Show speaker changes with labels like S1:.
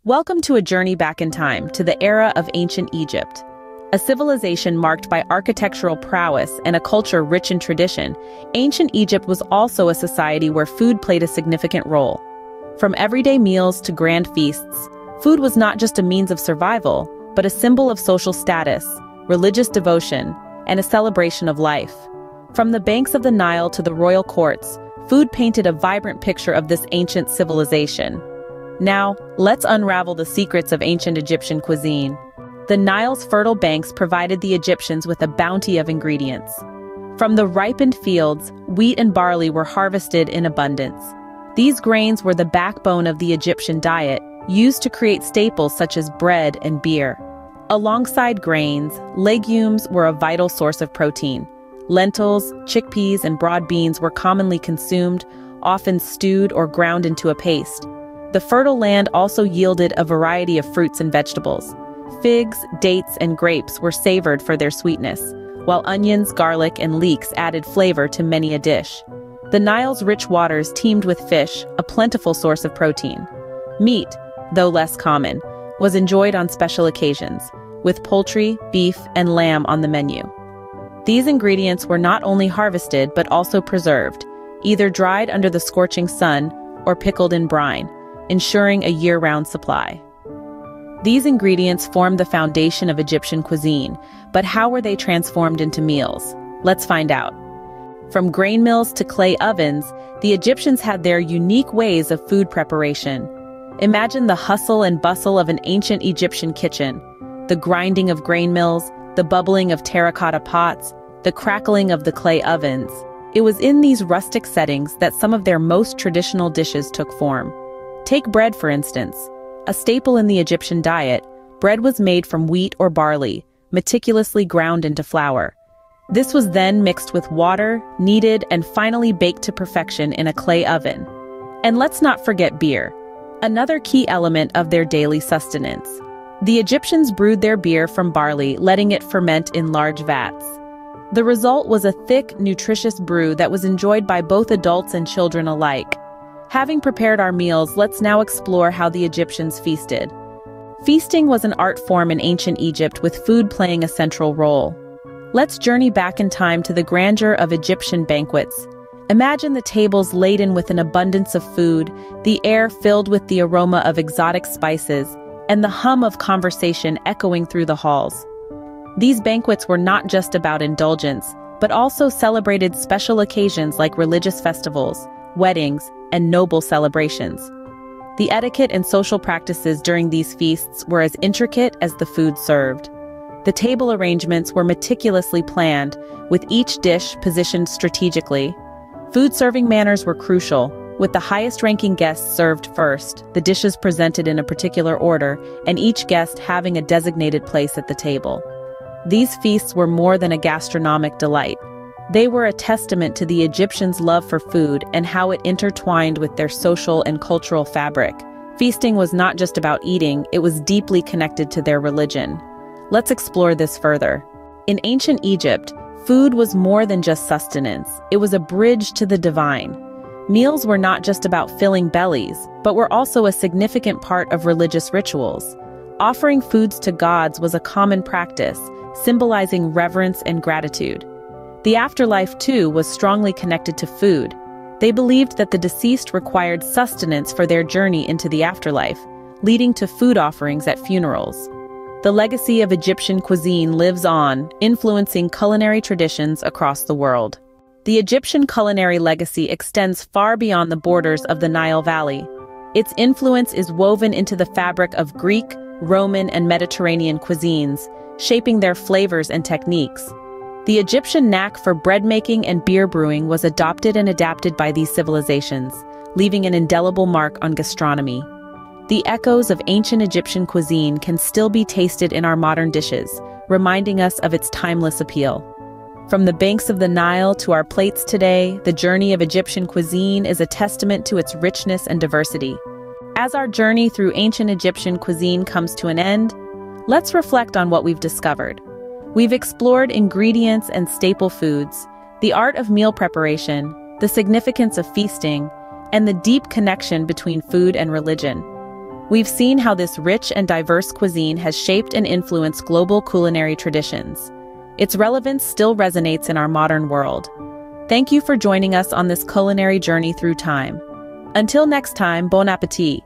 S1: Welcome to a journey back in time to the era of ancient Egypt. A civilization marked by architectural prowess and a culture rich in tradition, ancient Egypt was also a society where food played a significant role. From everyday meals to grand feasts, food was not just a means of survival, but a symbol of social status, religious devotion, and a celebration of life. From the banks of the Nile to the royal courts, food painted a vibrant picture of this ancient civilization. Now, let's unravel the secrets of ancient Egyptian cuisine. The Nile's fertile banks provided the Egyptians with a bounty of ingredients. From the ripened fields, wheat and barley were harvested in abundance. These grains were the backbone of the Egyptian diet, used to create staples such as bread and beer. Alongside grains, legumes were a vital source of protein. Lentils, chickpeas, and broad beans were commonly consumed, often stewed or ground into a paste. The fertile land also yielded a variety of fruits and vegetables. Figs, dates, and grapes were savored for their sweetness, while onions, garlic, and leeks added flavor to many a dish. The Nile's rich waters teemed with fish, a plentiful source of protein. Meat, though less common, was enjoyed on special occasions, with poultry, beef, and lamb on the menu. These ingredients were not only harvested but also preserved, either dried under the scorching sun or pickled in brine, ensuring a year-round supply. These ingredients formed the foundation of Egyptian cuisine, but how were they transformed into meals? Let's find out. From grain mills to clay ovens, the Egyptians had their unique ways of food preparation. Imagine the hustle and bustle of an ancient Egyptian kitchen, the grinding of grain mills, the bubbling of terracotta pots, the crackling of the clay ovens. It was in these rustic settings that some of their most traditional dishes took form. Take bread, for instance. A staple in the Egyptian diet, bread was made from wheat or barley, meticulously ground into flour. This was then mixed with water, kneaded, and finally baked to perfection in a clay oven. And let's not forget beer, another key element of their daily sustenance. The Egyptians brewed their beer from barley, letting it ferment in large vats. The result was a thick, nutritious brew that was enjoyed by both adults and children alike. Having prepared our meals, let's now explore how the Egyptians feasted. Feasting was an art form in ancient Egypt, with food playing a central role. Let's journey back in time to the grandeur of Egyptian banquets. Imagine the tables laden with an abundance of food, the air filled with the aroma of exotic spices, and the hum of conversation echoing through the halls. These banquets were not just about indulgence, but also celebrated special occasions like religious festivals, weddings, and noble celebrations. The etiquette and social practices during these feasts were as intricate as the food served. The table arrangements were meticulously planned, with each dish positioned strategically. Food serving manners were crucial, with the highest-ranking guests served first, the dishes presented in a particular order, and each guest having a designated place at the table. These feasts were more than a gastronomic delight. They were a testament to the Egyptians' love for food and how it intertwined with their social and cultural fabric. Feasting was not just about eating, it was deeply connected to their religion. Let's explore this further. In ancient Egypt, food was more than just sustenance. It was a bridge to the divine. Meals were not just about filling bellies, but were also a significant part of religious rituals. Offering foods to gods was a common practice, symbolizing reverence and gratitude. The afterlife, too, was strongly connected to food. They believed that the deceased required sustenance for their journey into the afterlife, leading to food offerings at funerals. The legacy of Egyptian cuisine lives on, influencing culinary traditions across the world. The Egyptian culinary legacy extends far beyond the borders of the Nile Valley. Its influence is woven into the fabric of Greek, Roman, and Mediterranean cuisines, shaping their flavors and techniques. The Egyptian knack for bread making and beer brewing was adopted and adapted by these civilizations, leaving an indelible mark on gastronomy. The echoes of ancient Egyptian cuisine can still be tasted in our modern dishes, reminding us of its timeless appeal. From the banks of the Nile to our plates today, the journey of Egyptian cuisine is a testament to its richness and diversity. As our journey through ancient Egyptian cuisine comes to an end, let's reflect on what we've discovered. We've explored ingredients and staple foods, the art of meal preparation, the significance of feasting, and the deep connection between food and religion. We've seen how this rich and diverse cuisine has shaped and influenced global culinary traditions. Its relevance still resonates in our modern world. Thank you for joining us on this culinary journey through time. Until next time, bon appétit!